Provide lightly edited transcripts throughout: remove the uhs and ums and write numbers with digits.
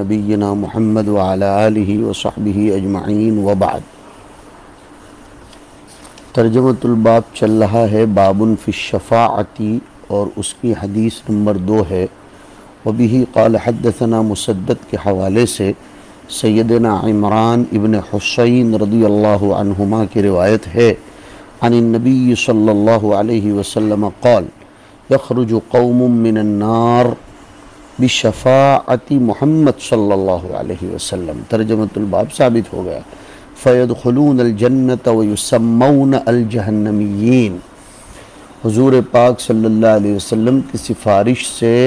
नबीना मुहम्मद वअला आलिहि वसहबिहि अजमईन वबाद। तर्जमतुल बाब चल रहा है बाबुन फी शफ़ाअती और उसकी हदीस नंबर 2 है। वबिही क़ाल हद्दसना मुसद्दद के हवाले से सैयदना इमरान इब्न हुसैन रज़ियल्लाहु अन्हुमा की रिवायत है। अनिन नबी सल्लल्लाहु अलैहि वसल्लम क़ाल यख़रुजु क़ौमुम मिनन्नार बिशफ़ाअति मुहम्मद सल्लल्लाहु अलैहि वसल्लम। तर्जमतुल बाब साबित हो गया। फ़यदख़ुलूनल जन्नत व युसम्मौन अल जहन्नमिय्यीन। हुज़ूर पाक सल्लल्लाहु अलैहि वसल्लम की सिफारिश से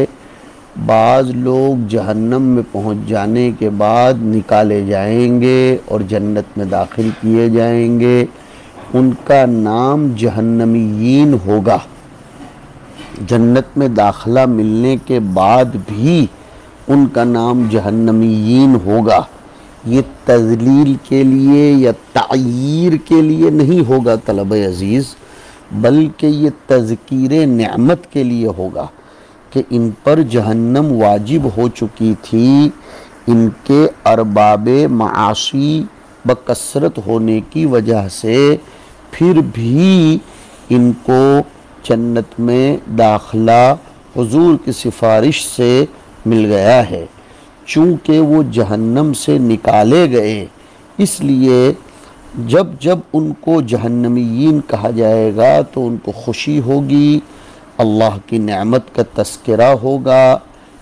बाज़ लोग जहन्नम में पहुँच जाने के बाद निकाले जाएंगे और जन्नत में दाखिल किए जाएंगे। उनका नाम जहन्नमिय्यीन होगा। जन्नत में दाखिला मिलने के बाद भी उनका नाम जहन्नमिय्यीन होगा। ये तज़लील के लिए या तायीर के लिए नहीं होगा तलबे अज़ीज़, बल्कि ये तज़कीरे नेमत के लिए होगा कि इन पर जहन्नम वाजिब हो चुकी थी। इनके अरबाबे माशी बकसरत होने की वजह से फिर भी इनको जन्नत में दाखिला हुजूर की सिफारिश से मिल गया है। चूँकि वो जहन्नम से निकाले गए, इसलिए जब जब उनको जहन्नमीयीन कहा जाएगा तो उनको खुशी होगी, अल्लाह की नेमत का तस्करा होगा।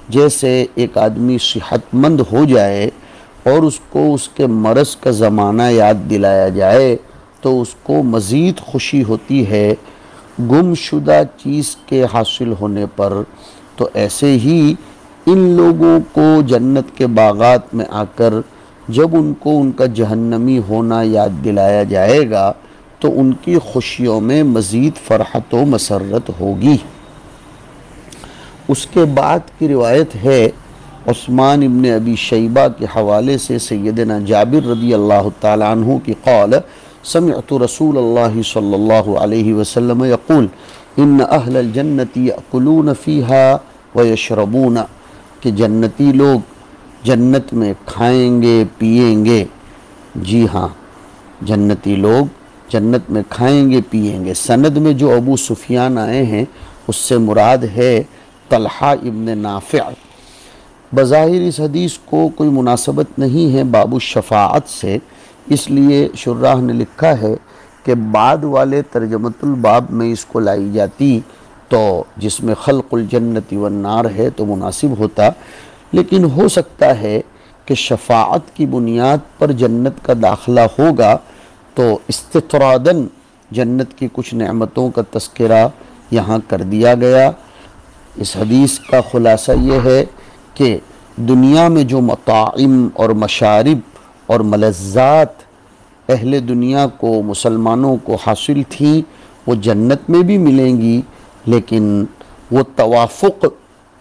जैसे एक आदमी सेहतमंद हो जाए और उसको उसके मरज़ का ज़माना याद दिलाया जाए तो उसको मज़ीद खुशी होती है गुमशुदा चीज़ के हासिल होने पर। तो ऐसे ही इन लोगों को जन्नत के बागात में आकर जब उनको उनका जहन्नमी होना याद दिलाया जाएगा तो उनकी खुशियों में मज़ीद फ़रहत व मसरत होगी। उसके बाद की रिवायत है उस्मान इब्न अबी शैबा के हवाले से सैयदना जाबिर रज़ियल्लाहु ताला अन्हु की क़ाल समिअतु रसूलल्लाहि सल्लल्लाहु अलैहि वसल्लम यक़ूल इन्न अहलल जन्नति यअकुलून फ़ीहा व यशरबून, कि जन्नती लोग जन्नत में खाएंगे पिएंगे। जी हाँ, जन्नती लोग जन्नत में खाएंगे पिएंगे। सनद में जो अबू सुफियान आए हैं उससे मुराद है तलहा इब्न नाफ़िअ। बज़ाहिर इस हदीस को कोई मुनासबत नहीं है बाबू शफ़ाअत से, इसलिए शुर्राह ने लिखा है कि बाद वाले तर्जमतुल बाब में इसको लाई जाती तो जिसमें खल्क़ुल जन्नति वन नार है तो मुनासिब होता। लेकिन हो सकता है कि शफ़ाअत की बुनियाद पर जन्नत का दाखिला होगा तो इस्तितरादन जन्नत की कुछ नेमतों का तस्करा यहाँ कर दिया गया। इस हदीस का ख़ुलासा ये है कि दुनिया में जो मताइम और मशारिब और मलज़्ज़ात अहले दुनिया को मुसलमानों को हासिल थी वो जन्नत में भी मिलेंगी, लेकिन वो तवाफ़ुक़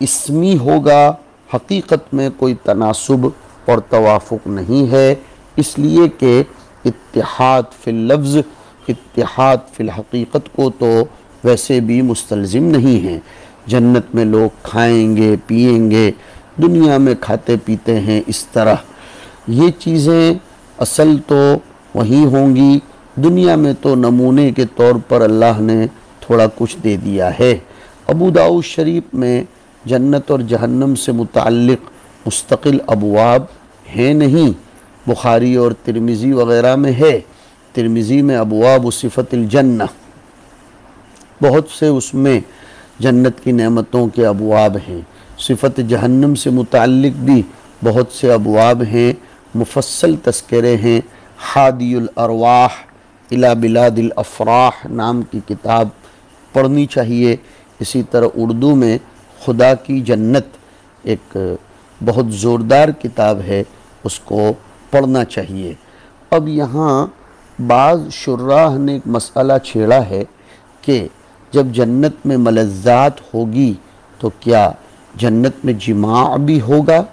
इस्मी होगा, हकीकत में कोई तनासुब और तवाफ़ुक़ नहीं है। इसलिए कि इत्तिहाद फ़िल लफ्ज़ इत्तिहाद फ़िल हकीकत को तो वैसे भी मुस्तलज़िम नहीं है। जन्नत में लोग खाएंगे पिएंगे, दुनिया में खाते पीते हैं, इस तरह ये चीज़ें असल तो वहीं होंगी। दुनिया में तो नमूने के तौर पर अल्लाह ने थोड़ा कुछ दे दिया है। अबू दाऊद शरीफ में जन्नत और जहन्नम से मुताल्लिक़ मुस्तकिल अबवाब हैं नहीं, बुखारी और तिरमिज़ी वग़ैरह में है। तिरमिज़ी में अबवाब सिफ़तिल जन्नह, बहुत से उसमें जन्नत की नेमतों के अबवाब हैं। सिफ़त जहन्नम से मुताल्लिक़ भी बहुत से अबवाब हैं, मुफस्सल तस्करे हैं। हादियुल अरवाह इला बिलादिल अफ़राह नाम की किताब पढ़नी चाहिए। इसी तरह उर्दू में खुदा की जन्नत एक बहुत ज़ोरदार किताब है, उसको पढ़ना चाहिए। अब यहाँ बाज़ शुर्राह ने एक मसला छेड़ा है कि जब जन्नत में मलज़्ज़ात होगी तो क्या जन्नत में जिमा भी होगा?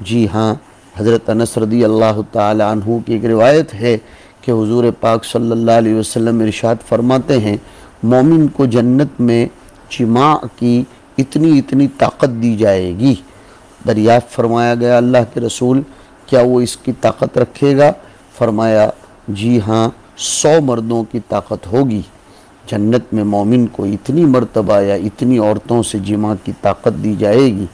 जी हाँ, हज़रत अनस रदी अल्लाह ताला अन्हु की एक रिवायत है कि हुज़ूर पाक सल्लल्लाहु अलैहि वसल्लम इरशाद फरमाते हैं, मोमिन को जन्नत में जिमा की इतनी इतनी ताकत दी जाएगी। दरियाफ़्त फरमाया गया, अल्लाह के रसूल क्या वो इसकी ताकत रखेगा? फरमाया, जी हाँ, 100 मर्दों की ताकत होगी। जन्नत में मोमिन को इतनी मर्तबा या इतनी औरतों से जिमा की ताकत दी जाएगी।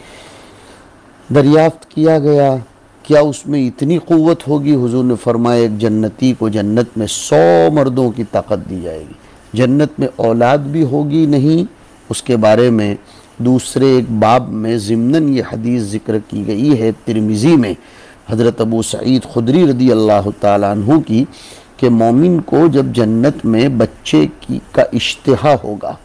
दरियाफ्त किया गया, क्या उसमें इतनी क़ुव्वत होगी? हुजूर ने फरमाया, एक जन्नती को जन्नत में 100 मर्दों की ताकत दी जाएगी। जन्नत में औलाद भी होगी नहीं, उसके बारे में दूसरे एक बाब में ज़िम्नन ये हदीस ज़िक्र की गई है तिरमिज़ी में, हज़रत अबू सईद खुदरी रदी अल्लाह ताला अन्हु की, कि मोमिन को जब जन्नत में बच्चे की का इश्तिहा होगा,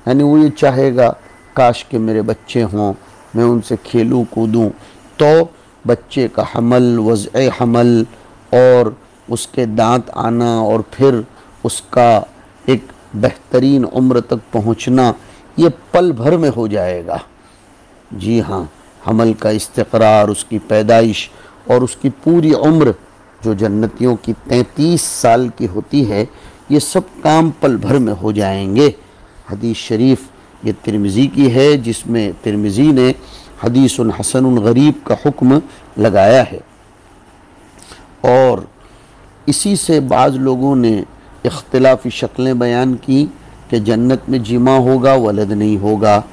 यानी वो ये चाहेगा काश के मेरे बच्चे हों, मैं उनसे खेलूँ कूदूँ, तो बच्चे का हमल, वज़्ए हमल और उसके दांत आना और फिर उसका एक बेहतरीन उम्र तक पहुँचना, ये पल भर में हो जाएगा। जी हाँ, हमल का इस्तिक़रार, उसकी पैदाइश और उसकी पूरी उम्र जो जन्नतियों की 33 साल की होती है, ये सब काम पल भर में हो जाएंगे। हदीस शरीफ ये तिरमिज़ी की है, जिसमें तिरमिज़ी ने हदीसुन हसनुन गरीब का हुक्म लगाया है। और इसी से बाज़ लोगों ने इख्तिलाफ़ी शक्लें बयान की कि जन्नत में जिमा होगा, वलद नहीं होगा,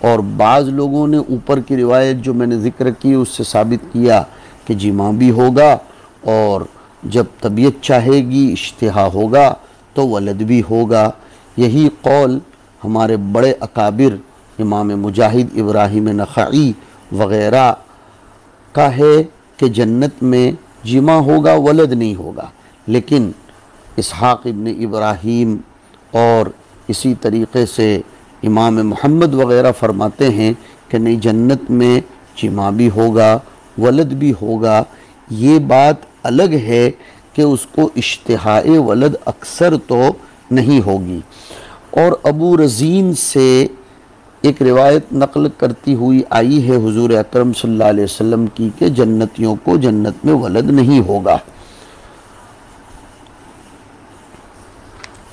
और बाज़ लोगों ने ऊपर की रिवायत जो मैंने ज़िक्र की उससे साबित किया कि जिमा भी होगा और जब तबीयत चाहेगी इश्तिहा होगा तो वलद भी होगा। यही कौल हमारे बड़े अकाबिर इमाम मुजाहिद इब्राहिम नख़ई वग़ैरह का है कि जन्नत में जिमा होगा, वलद नहीं होगा। लेकिन इसहाक़ इब्न इब्राहीम और इसी तरीक़े से इमाम मोहम्मद वग़ैरह फ़रमाते हैं कि नहीं, जन्नत में जिमा भी होगा, वलद भी होगा। ये बात अलग है कि उसको इश्तिहाए वलद अक्सर तो नहीं होगी। और अबू रज़ीन से एक रिवायत नक़ल करती हुई आई है हुज़ूर अकरम सल्लल्लाहु अलैहि वसल्लम की कि जन्नतियों को जन्नत में वलद नहीं होगा,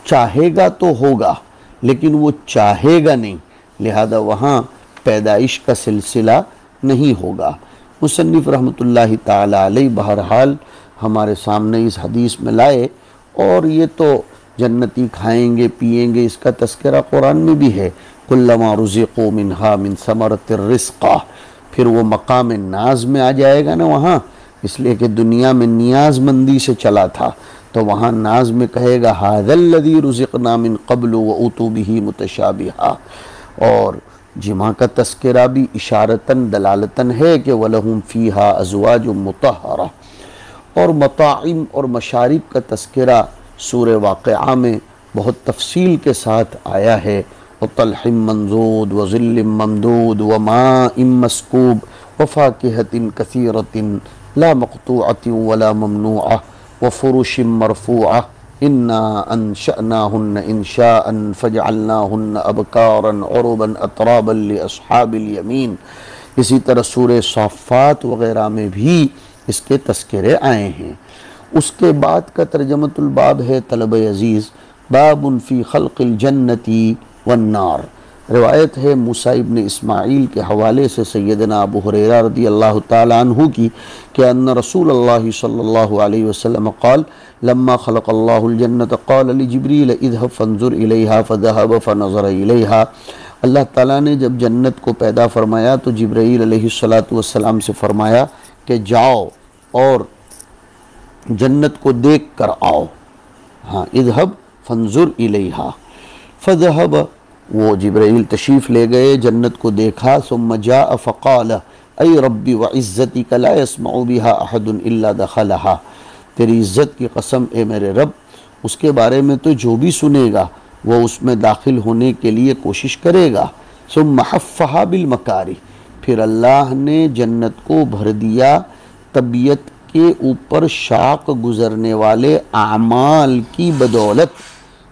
चाहेगा तो होगा लेकिन वो चाहेगा नहीं, लिहाजा वहाँ पैदाइश का सिलसिला नहीं होगा। मुसन्निफ़ रहमतुल्लाहि ताला अलैहि बहरहाल हमारे सामने इस हदीस में लाए, और ये तो जन्नती खाएंगे पिएंगे इसका तज़किरा कुरान में भी है, कुल्लमा रुज़िक़ू मिन्हा मिन समरतिर रिज़्क़ा। फिर वो मकाम नाज में आ जाएगा ना वहाँ, इसलिए कि दुनिया में नियाज़मंदी से चला था, तो वहाँ नाज में कहेगा हाज़ल्लज़ी रुज़िक़ना मिन क़ब्लु व उतू बिही मुतशाबिहा। और जिमा का तज़किरा भी इशारतन दलालतन है कि वलहुम फ़ीहा अज़वाजुम मुतहहरा। और मताइम और मशारिब का तज़किरा सूरह वाक़िआ में बहुत तफसील के साथ आया है। व तल्हिम मंज़ूद व ज़िल्लिम ममदूद व माइम मस्कूब व फ़ाकिहतिन कसीरतिन ला मक़तूअतिन वला ममनूअह व फ़ुरुशिम मरफ़ूअह इन्ना अंशअनाहुन्न इंशाअन फ़जअलनाहुन्न अबकारन उरुबन अतराबन लिअस्हाबिल यमीन। इसी तरह सूरह साफ़ात वग़ैरह में भी इसके तज़किरे आए हैं। उसके बाद का तर्जमतुल बाब है तलब अज़ीज़, बाबुन फ़ी ख़ल्क़िल जन्नती वन्नार। रिवायत है मूसा इब्न इस्माईल के हवाले से सैयदना अबू हुरैरा रदी अल्लाह ताला अन्हु की कि अन्ना रसूलल्लाह सल्लल्लाहु अलैहि वसल्लम क़ाल लम्मा ख़लक़ल्लाहुल जन्नत क़ाल लिजिब्रील इज़हब फ़ंज़ुर इलैहा फ़ज़हब फ़नज़र इलैहा। अल्लाह ताला ने जब जन्नत को पैदा फरमाया तो जिब्रील अलैहिस्सलातु वस्सलाम से फरमाया कि जाओ और जन्नत को देख कर आओ। हाँ, इज़हब फ़ंज़ुर इलैहा फ़ज़हब, वो जिब्रील तशरीफ़ ले गए, जन्नत को देखा। सुम्मा जाअ फ़क़ाल ऐ रब्बी व इज़्ज़तिक ला यस्मउ बिहा अहदुन इल्ला दख़लहा। तेरी इज़्ज़त की कसम ए मेरे रब, उसके बारे में तो जो भी सुनेगा वो उसमें दाखिल होने के लिए कोशिश करेगा। सुम्मा हफ़्फ़हा बिल मकारी, फिर अल्लाह ने जन्नत को भर दिया तबीयत के ऊपर शाक गुज़रने वाले आमाल की बदौलत,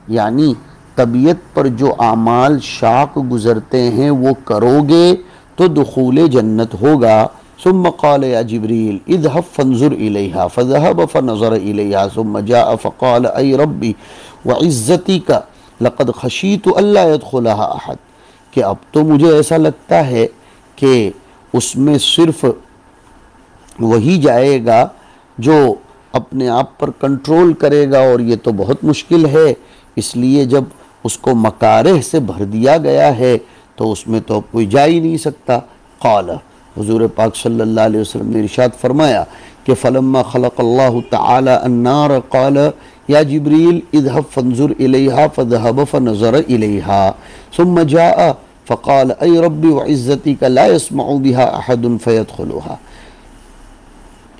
यानी तबीयत पर जो आमाल शाक गुज़रते हैं वो करोगे तो दुखूले जन्नत होगा। सुम्मा क़ाल या जिब्रील इज़हब फ़ंज़ुर इलैहा फ़ज़हब फ़नज़र इलैहा सुम्मा जाअ फ़क़ाल ऐ रब्बी व इज़्ज़तिका लक़द ख़शीतु अल्ला यदख़ुलहा अहद, कि अब तो मुझे ऐसा लगता है कि उसमें सिर्फ वही जाएगा जो अपने आप पर कंट्रोल करेगा, और ये तो बहुत मुश्किल है। इसलिए जब उसको मकारिह से भर दिया गया है तो उसमें तो अब कोई जा ही नहीं सकता। क़ाल, हुज़ूर पाक सल्लल्लाहु अलैहि वसल्लम ने इरशाद फरमाया कि फ़लम्मा ख़लक़ल्लाहु तआला अन्नार क़ाल या जिब्रील इज़हब फ़ंज़ुर इलैहा फ़ज़हब फ़नज़र इलैहा सुम्मा जाअ फ़क़ाल ऐ रब्बी व इज़्ज़तिका ला यस्मअु बिहा अहदुन फ़यदख़ुलुहा,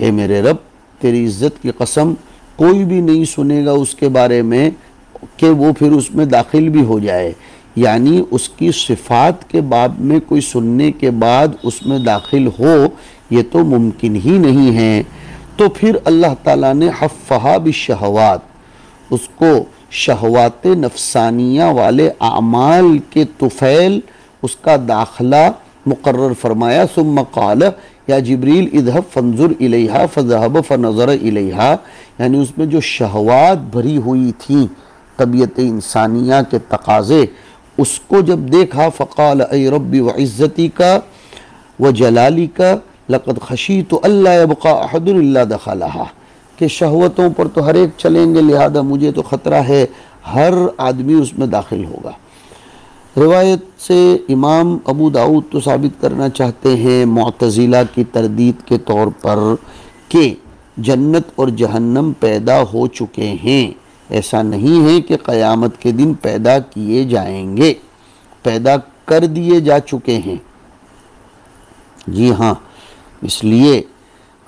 ए मेरे रब तेरी इज़्ज़त की कसम कोई भी नहीं सुनेगा उसके बारे में कि वो फिर उसमें दाखिल भी हो जाए, यानी उसकी सिफ़ात के बाब में कोई सुनने के बाद उसमें दाखिल हो, ये तो मुमकिन ही नहीं है। तो फिर अल्लाह ताला ने हफ़्फ़हा बिश्शहवात, उसको शहवात नफ्सानिया वाले आमाल के तुफ़ैल उसका दाखला मुकर्रर फरमाया। सुम्मा क़ाल या जिब्रील इज़हब फ़ंज़ुर इलैहा फ़ज़हब फ़नज़र इलैहा, यानी उसमें जो शहवात भरी हुई थी तबीयत इंसानिया के तकाज़े, उसको जब देखा फ़क़ाल ऐ रब्बी व इज़्ज़तिका व जलालिका लक़द ख़शीतु अल्ला यबक़ा अहदुन इल्ला दख़लहा, कि शहवतों पर तो हर एक चलेंगे, लिहाजा मुझे तो ख़तरा है हर आदमी उसमें दाखिल होगा। रिवायत से इमाम अबू दाऊद तो साबित करना चाहते हैं मुअतज़िला की तरदीद के तौर पर कि जन्नत और जहन्नम पैदा हो चुके हैं, ऐसा नहीं है कि क़यामत के दिन पैदा किए जाएंगे, पैदा कर दिए जा चुके हैं। जी हाँ, इसलिए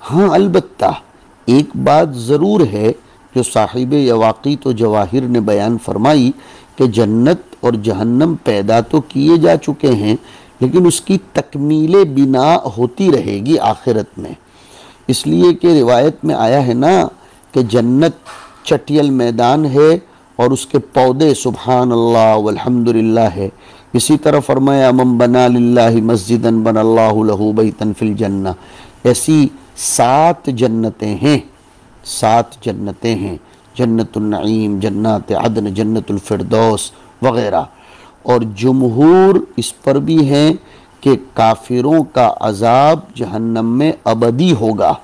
हाँ अलबत्ता एक बात ज़रूर है जो साहिब यवाक़ीत व जवाहिर ने बयान फरमाई कि जन्नत और जहन्नम पैदा तो किए जा चुके हैं, लेकिन उसकी तकमील बिना होती रहेगी आखिरत में। इसलिए कि रिवायत में आया है ना कि जन्नत चटियल मैदान है और उसके पौधे सुबहान अल्लाह वल्हम्दुलिल्लाह है। इसी तरह फरमाया मन बना लिल्लाहि मस्जिदन बनल्लाहु लहू बैतन फिल जन्नह, ऐसी 7 जन्नतें हैं, 7 जन्नतें हैं, जन्नतुल नईम, जन्नत अदन, जन्नतुल फिरदौस वग़ैरह। और जुमहूर इस पर भी हैं कि काफिरों का अज़ाब जहन्नम में अबदी होगा।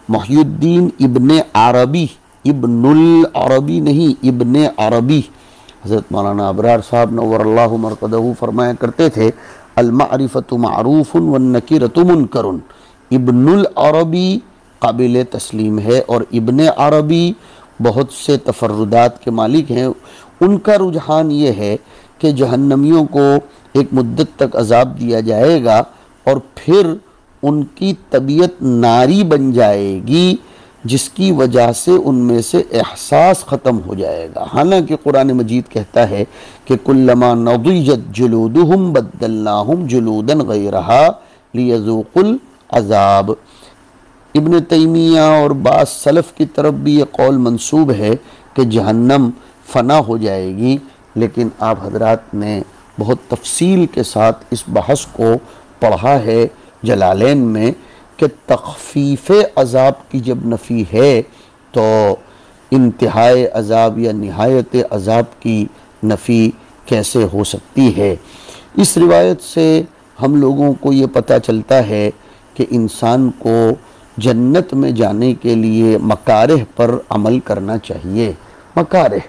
मुहय्यिद्दीन इब्ने अरबी, इब्नुल अरबी नहीं इब्ने अरबी, हज़रत मौलाना अबरार साहब नव्वरल्लाहु मरक़दहू फरमाया करते थे अल मारिफतु मारूफुन वन नकीरतु मुनकरुन। इब्नुल अरबी काबिल तस्लीम है और इब्ने अरबी बहुत से तफर्रुदात के मालिक हैं। उनका रुझान ये है कि जहन्नमियों को एक मुद्दत तक अजाब दिया जाएगा और फिर उनकी तबीयत नारी बन जाएगी, जिसकी वजह से उनमें से एहसास ख़त्म हो जाएगा। हालांकि कुरान मजीद कहता है कि कुल्लमा नज़िजत जुलूदुहुम बद्दलनाहुम जुलूदन गैरहा लियज़ूक़ुल अज़ाब। इब्न तैमिया और बाज़ सलफ़ की तरफ भी ये कौल मंसूब है कि जहन्नम फ़ना हो जाएगी, लेकिन आप हजरात ने बहुत तफसील के साथ इस बहस को पढ़ा है जलालैन में कि तख़फ़ीफ़ अज़ाब की जब नफ़ी है तो इंतहाए अज़ाब या निहायत अज़ाब की नफ़ी कैसे हो सकती है। इस रिवायत से हम लोगों को ये पता चलता है कि इंसान को जन्नत में जाने के लिए मकारिह पर अमल करना चाहिए। मकारिह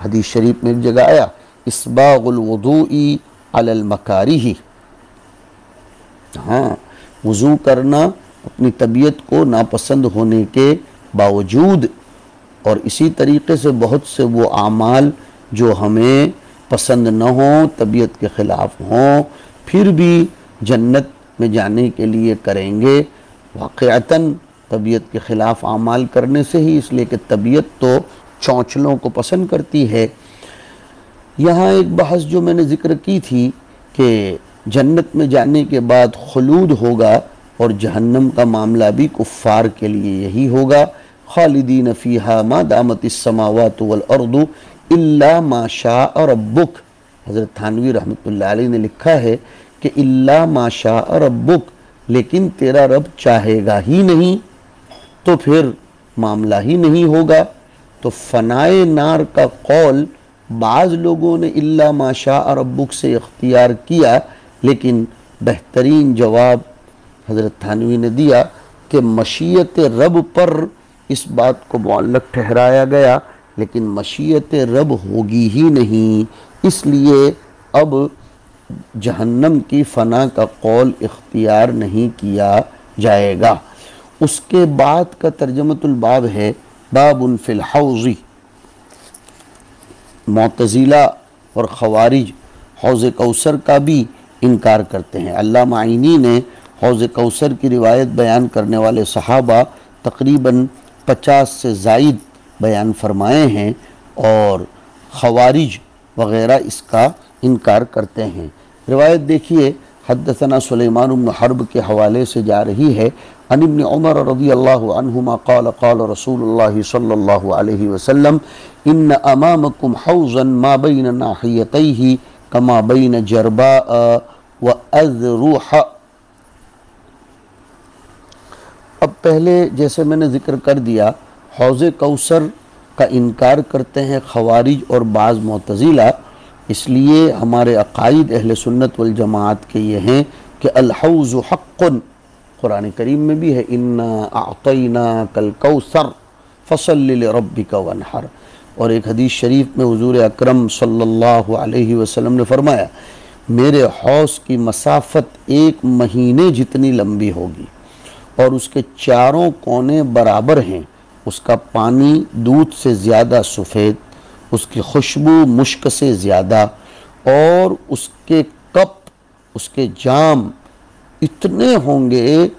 हदीस शरीफ में एक जगह आया इस्बाग़ुल वुदूई अलल मकारिही, हाँ वज़ू करना अपनी तबीयत को नापसंद होने के बावजूद, और इसी तरीक़े से बहुत से वो आमाल जो हमें पसंद न हों, तबीयत के ख़िलाफ़ हों, फिर भी जन्नत में जाने के लिए करेंगे। वाक़अतन तबीयत के ख़िलाफ़ आमाल करने से ही, इसलिए कि तबीयत तो चौंचलों को पसंद करती है। यहाँ एक बहस जो मैंने ज़िक्र की थी कि जन्नत में जाने के बाद खुलूद होगा और जहन्नम का मामला भी कुफ़ार के लिए यही होगा। खालिदीन फ़ीहा मा दामतिस समावातु वल अर्दु इल्ला मा शाअ रब्बुक। हज़रत थानवी रहमतुल्लाह अलैह ने लिखा है कि इल्ला मा शाअ रब्बुक, लेकिन तेरा रब चाहेगा ही नहीं तो फिर मामला ही नहीं होगा। तो फनाए नार का कौल बाज़ लोगों ने इल्ला माशा रब्बुक से इख्तियार किया, लेकिन बेहतरीन जवाब हज़रत थानवी ने दिया कि मशीयत रब पर इस बात को मुअल्लक ठहराया गया, लेकिन मशीयत रब होगी ही नहीं, इसलिए अब जहन्नम की फ़ना का कौल इख्तियार नहीं किया जाएगा। उसके बाद का तर्जमतुल बाब है बाबुन फिल हौज़ी। मुअतज़िला और ख़वारिज हौज़ कौसर का भी इनकार करते हैं। अल्लामा आइनी ने हौज़ कौसर की रिवायत बयान करने वाले सहाबा तकरीबन 50 से ज़ायद बयान फरमाए हैं और ख़वारिज वग़ैरह इसका इनकार करते हैं। रिवायत देखिए, हद्दसना सुलेमान इब्न हर्ब के हवाले से जा रही है, अन इब्न उमर रज़ियल्लाहु अन्हुमा क़ाल क़ाल रसूलुल्लाह सल्लल्लाहु अलैहि वसल्लम इन्न अमामकुम हौज़न मा बैन नाहियतैहि कमा बैन जरबा व अज़रुह। अब पहले जैसे मैंने ज़िक्र कर दिया, हौज़ कौसर का इनकार करते हैं ख़वारिज और बाज़ मुअतज़िला, इसलिए हमारे अक़ाइद अहले सुन्नत वल जमाअत के ये हैं कि अल हौज़ु हक़्क़ुन, कुरान करीम में भी है, इन्ना अअतैना कल कौसर फसल्लि लिरब्बिका वन्हर। और एक हदीस शरीफ में हुज़ूर अकरम सल्लल्लाहु अलैहि वसल्लम ने फरमाया, मेरे हौज़ की मसाफ़त 1 महीने जितनी लंबी होगी और उसके चारों कोने बराबर हैं, उसका पानी दूध से ज़्यादा सफ़ेद, उसकी खुशबू मुश्क से ज़्यादा, और उसके कप, उसके जाम इतने होंगे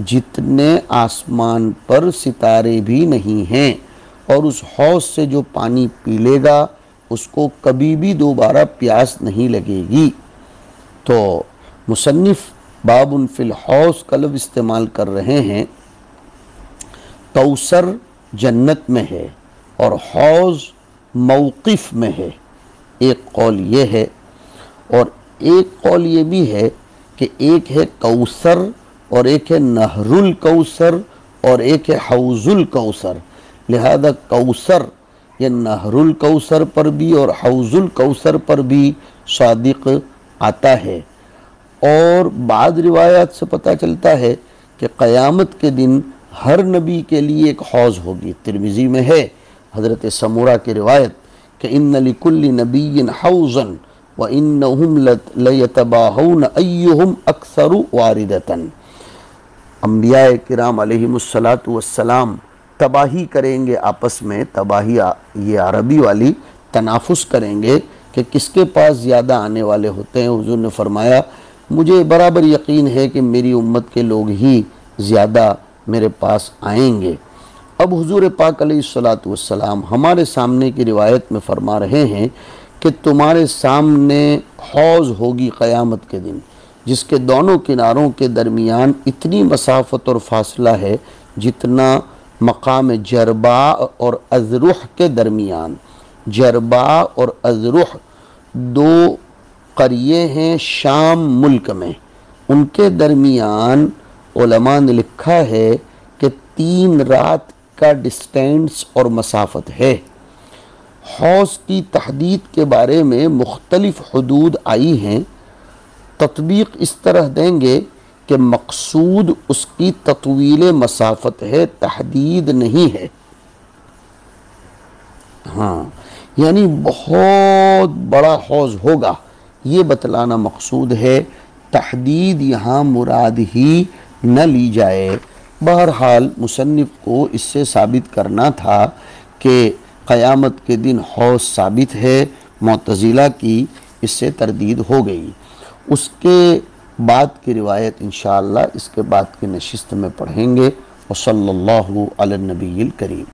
जितने आसमान पर सितारे भी नहीं हैं, और उस हौज़ से जो पानी पी लेगा उसको कभी भी दोबारा प्यास नहीं लगेगी। तो मुसन्निफ़ बाबुन फिल हौज़ का लफ्ज़ इस्तेमाल कर रहे हैं। कौसर जन्नत में है और हौज़ मौक़िफ़ में है, एक कौल ये है, और एक कौल ये भी है कि एक है कौसर और एक है नहरुल कौसर और एक है हौज़ुल कौसर। लिहाजा कौसर या नहरुल कौसर पर भी और हौज़ुल कौसर पर भी सादिक़ आता है। और बाद रिवायात से पता चलता है कि क़यामत के दिन हर नबी के लिए एक हौज़ होगी। तिरमिज़ी में है हज़रत समूरा की रिवायत कि इन्न लिकुल्लि नबिय्यिन हौज़न व इन्नहुम लयतबाहून अय्युहुम अक्सरु वारिदतन। अंबिया किराम अलैहिमुस्सलातु वस्सलाम तबाही करेंगे आपस में, तबाही ये अरबी वाली, तनाफुस करेंगे कि किसके पास ज़्यादा आने वाले होते हैं। हुज़ूर ने फरमाया, मुझे बराबर यकीन है कि मेरी उम्मत के लोग ही ज़्यादा मेरे पास आएंगे। अब हुज़ूर पाक अलैहिस्सलातु वस्सलाम हमारे सामने की रिवायत में फरमा रहे हैं कि तुम्हारे सामने हौज़ होगी क़यामत के दिन, जिसके दोनों किनारों के दरमियान इतनी मसाफ़त और फासला है जितना मकाम जरबा और अज़रुह के दरमियान। जरबा और अज़रुह 2 क़रिये हैं शाम मुल्क में, उनके दरमियान उलमा ने लिखा है कि 3 रात का डिस्टेंस और मसाफ़त है। हौज़ की तहदीद के बारे में मुख्तलिफ़ हुदूद आई हैं। तत्बीक इस तरह देंगे कि मकसूद उसकी तत्वील मसाफ़त है, तहदीद नहीं है। हाँ, यानी बहुत बड़ा हौज़ होगा ये बतलाना मकसूद है, तहदीद यहाँ मुराद ही न ली जाए। बहरहाल मुसन्निफ़ को इससे साबित करना था कि क़यामत के दिन हौज़ साबित है, मुअतज़िला की इससे तरदीद हो गई। उसके बाद की रिवायत इंशाअल्लाह इसके बाद की नशिस्त में पढ़ेंगे। वसल्लल्लाहु अला नबील करीम।